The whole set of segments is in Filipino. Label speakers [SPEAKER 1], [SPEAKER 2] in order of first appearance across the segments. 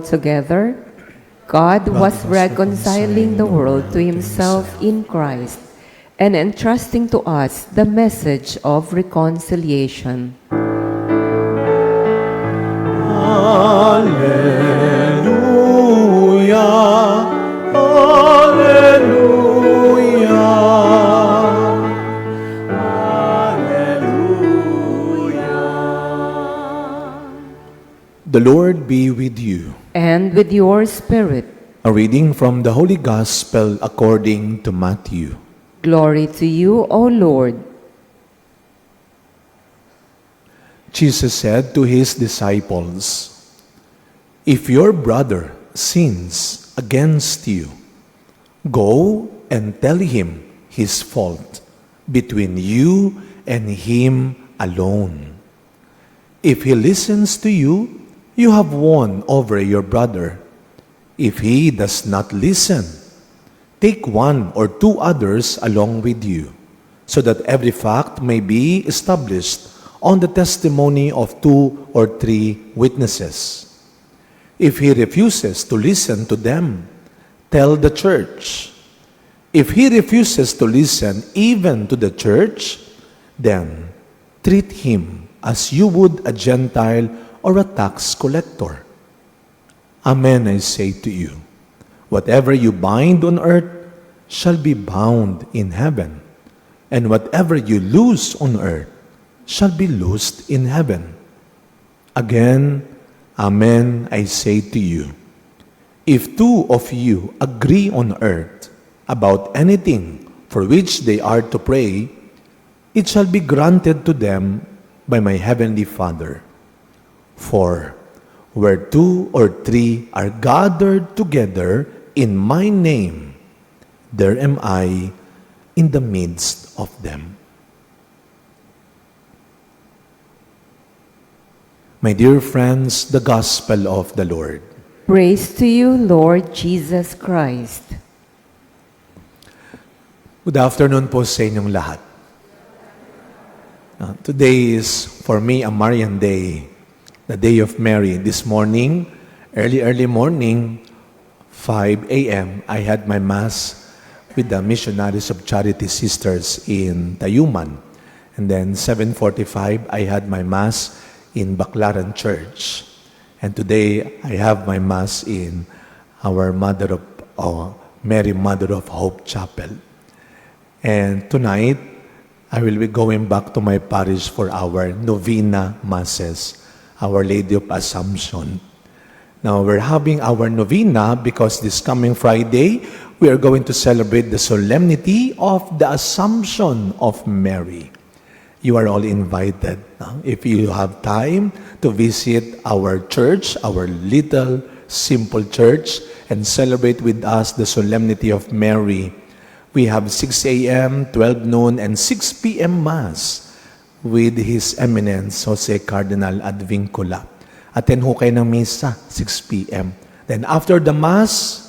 [SPEAKER 1] together, God was reconciling the world to himself in Christ and entrusting to us the message of reconciliation.
[SPEAKER 2] Hallelujah, hallelujah, hallelujah. The Lord be with you.
[SPEAKER 1] And with your spirit.
[SPEAKER 2] A reading from the Holy Gospel according to Matthew.
[SPEAKER 1] Glory to you, O Lord.
[SPEAKER 2] Jesus said to his disciples, "If your brother sins against you, go and tell him his fault between you and him alone. If he listens to you, you have won over your brother. If he does not listen, take one or two others along with you, so that every fact may be established on the testimony of 2 or 3 witnesses. If he refuses to listen to them, tell the church. If he refuses to listen even to the church, then treat him as you would a Gentile or a tax collector. Amen, I say to you, whatever you bind on earth shall be bound in heaven, and whatever you loose on earth shall be loosed in heaven. Again, amen, I say to you, if 2 of you agree on earth about anything for which they are to pray, it shall be granted to them by my heavenly Father. For where 2 or 3 are gathered together in my name, there am I in the midst of them." My dear friends, the Gospel of the Lord.
[SPEAKER 1] Praise to you, Lord Jesus Christ.
[SPEAKER 2] Good afternoon po sa inyong lahat. Today is for me a Marian Day, the Day of Mary. This morning, early morning, 5 a.m., I had my Mass with the Missionaries of Charity Sisters in Tayuman. And then 7:45, I had my Mass in Baclaran Church. And today, I have my Mass in our Mary Mother of Hope Chapel. And tonight, I will be going back to my parish for our novena masses, Our Lady of Assumption. Now, we're having our novena because this coming Friday, we are going to celebrate the solemnity of the Assumption of Mary. You are all invited. If you have time to visit our church, our little simple church, and celebrate with us the solemnity of Mary, we have 6 a.m., 12 noon, and 6 p.m. Mass with His Eminence, Jose Cardinal Advincula. Attend ho kayo ng misa, 6 p.m. Then after the Mass,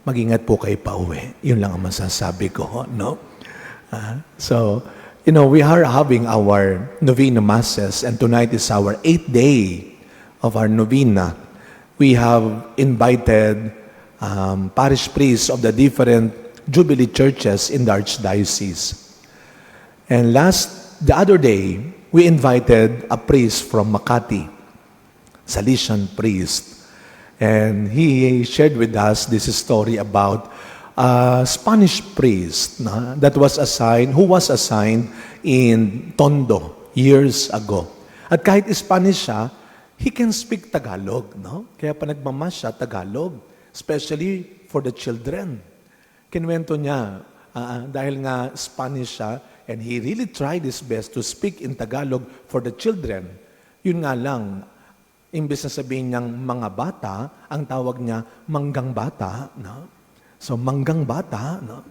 [SPEAKER 2] mag-ingat po kayo pa uwi. Yun lang ang masasabi ko, no? We are having our novena masses, and tonight is our 8th day of our novena. We have invited parish priests of the different Jubilee churches in the Archdiocese. And the other day, we invited a priest from Makati, Salesian priest. And he shared with us this story about a Spanish priest who was assigned in Tondo years ago. At kahit Spanish siya, he can speak Tagalog, no? Kaya pa nagmamas siya Tagalog, especially for the children. Kinwento niya, dahil nga Spanish siya, and he really tried his best to speak in Tagalog for the children. Yun nga lang, imbes na sabihin niyang mga bata, ang tawag niya manggang bata, no? So, manggang bata, no?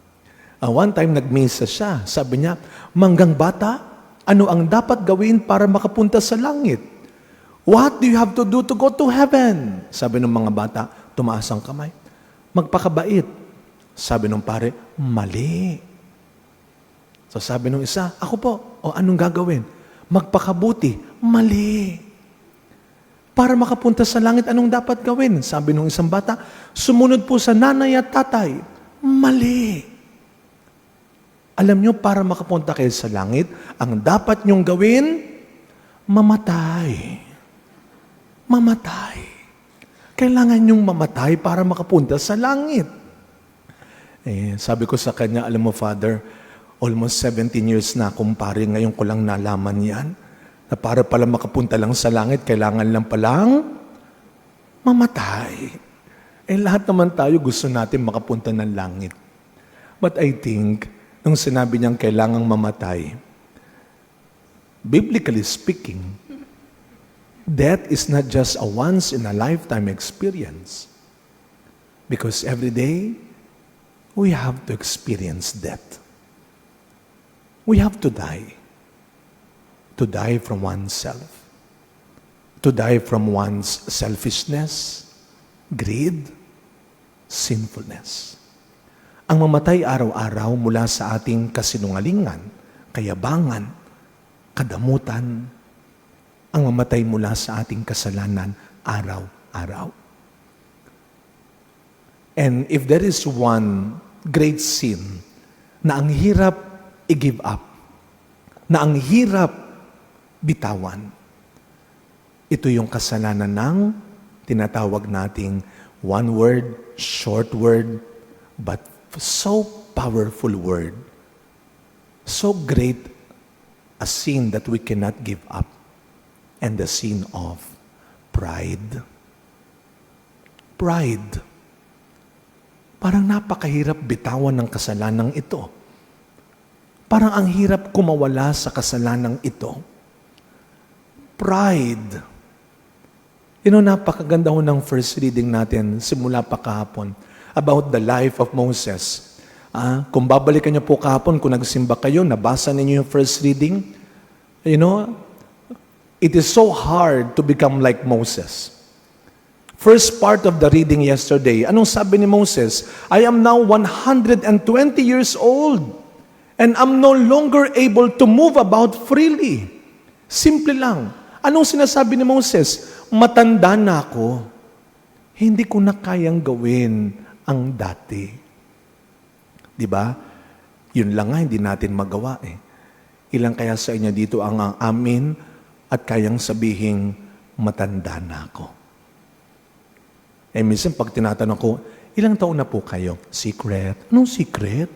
[SPEAKER 2] One time, nagmisa siya. Sabi niya, manggang bata, ano ang dapat gawin para makapunta sa langit? What do you have to do to go to heaven? Sabi ng mga bata, tumaas ang kamay. Magpakabait. Sabi ng pare, mali. So sabi ng isa, ako po, anong gagawin? Magpakabuti. Mali. Para makapunta sa langit, anong dapat gawin? Sabi ng isang bata, sumunod po sa nanay at tatay. Mali. Alam nyo, para makapunta kayo sa langit, ang dapat nyong gawin, mamatay. Mamatay. Kailangan nyong mamatay para makapunta sa langit. Sabi ko sa kanya, alam mo, Father, almost 17 years na akong pare, ngayon ko lang nalaman yan, na para pala makapunta lang sa langit, kailangan lang palang mamatay. Lahat naman tayo gusto natin makapunta ng langit. But I think, nung sinabi niyang kailangang mamatay, biblically speaking, death is not just a once-in-a-lifetime experience. Because every day, we have to experience death. We have to die. To die from oneself. To die from one's selfishness, greed, sinfulness. Ang mamatay araw-araw mula sa ating kasinungalingan, kayabangan, kadamutan, ang mamatay mula sa ating kasalanan araw-araw. And if there is one great sin na ang hirap i-give up, na ang hirap bitawan, ito yung kasalanan ng tinatawag nating one word, short word, but so powerful word, so great a sin that we cannot give up, and the sin of pride. Pride. Parang napakahirap bitawan ng kasalanang ito. Parang ang hirap kumawala sa kasalanang ito. Pride. Napakaganda ho ng first reading natin, simula pa kahapon, about the life of Moses. Kung babalikan niyo po kahapon, kung nagsimba kayo, nabasa ninyo yung first reading, it is so hard to become like Moses. First part of the reading yesterday, anong sabi ni Moses? I am now 120 years old, and I'm no longer able to move about freely. Simple lang. Anong sinasabi ni Moses? Matanda na ako. Hindi ko na kayang gawin ang dati. Diba? Yun lang nga, hindi natin magawa Ilang kaya sa inyo dito ang amin at kayang sabihing matanda na ako. Minsan pag tinatanong ko, ilang taon na po kayo? Secret. Anong secret?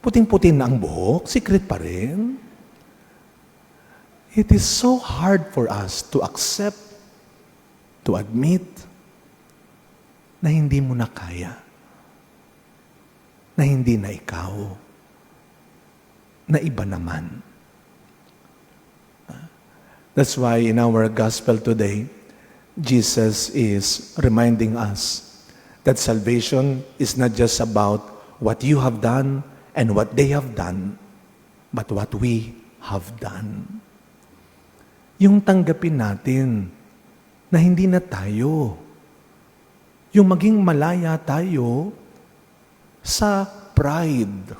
[SPEAKER 2] Puting-puting na ang buhok? Secret pa rin? It is so hard for us to accept, to admit, na hindi mo na kaya. Na hindi na ikaw. Na iba naman. That's why in our gospel today, Jesus is reminding us that salvation is not just about what you have done and what they have done, but what we have done. Yung tanggapin natin na hindi na tayo. Yung maging malaya tayo sa pride.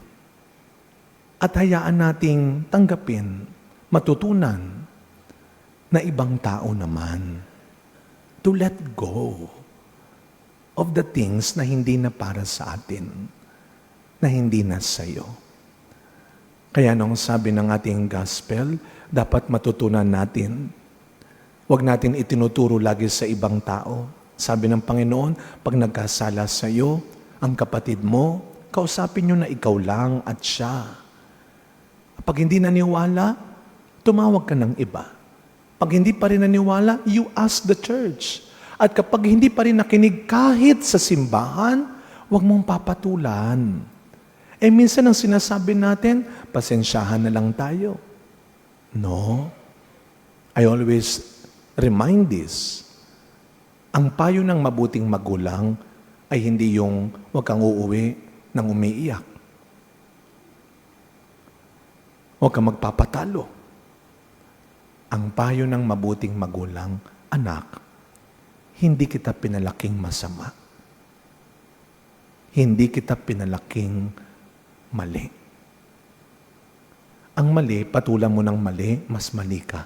[SPEAKER 2] At hayaan nating tanggapin, matutunan na ibang tao naman. To let go of the things na hindi na para sa atin, na hindi na sa'yo. Kaya nung sabi ng ating gospel, dapat matutunan natin. Huwag natin itinuturo lagi sa ibang tao. Sabi ng Panginoon, pag nagkasala sa iyo, ang kapatid mo, kausapin nyo na ikaw lang at siya. Pag hindi naniwala, tumawag ka ng iba. Pag hindi pa rin naniwala, you ask the church. At kapag hindi pa rin nakinig kahit sa simbahan, huwag mong papatulan. Minsan ang sinasabi natin, pasensyahan na lang tayo. No. I always remind this. Ang payo ng mabuting magulang ay hindi yung huwag kang uuwi nang umiiyak. Huwag kang magpapatalo. Ang payo ng mabuting magulang, anak, hindi kita pinalaking masama. Hindi kita pinalaking mali. Ang mali, patulan mo ng mali, mas mali ka.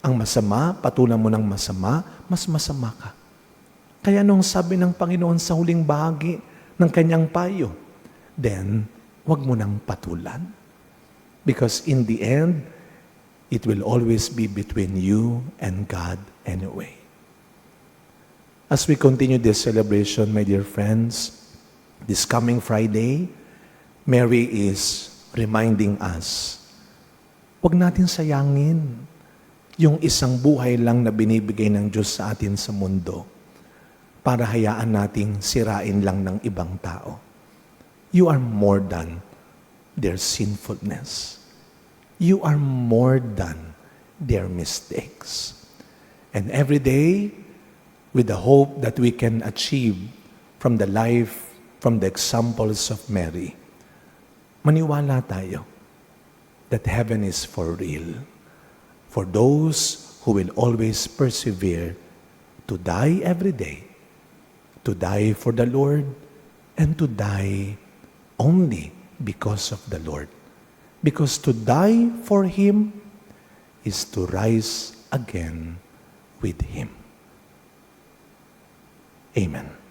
[SPEAKER 2] ang masama, patulan mo ng masama, mas masama ka. Kaya nung sabi ng Panginoon sa huling bahagi ng kanyang payo, then, wag mo nang patulan. Because in the end, it will always be between you and God anyway. As we continue this celebration, my dear friends, this coming Friday, Mary is reminding us, wag natin sayangin yung isang buhay lang na binibigay ng Diyos sa atin sa mundo para hayaan nating sirain lang ng ibang tao. You are more than their sinfulness. You are more than their mistakes. And every day, with the hope that we can achieve from the life, from the examples of Mary, maniwala tayo that heaven is for real. For those who will always persevere to die every day, to die for the Lord, and to die only because of the Lord. Because to die for Him is to rise again with Him. Amen.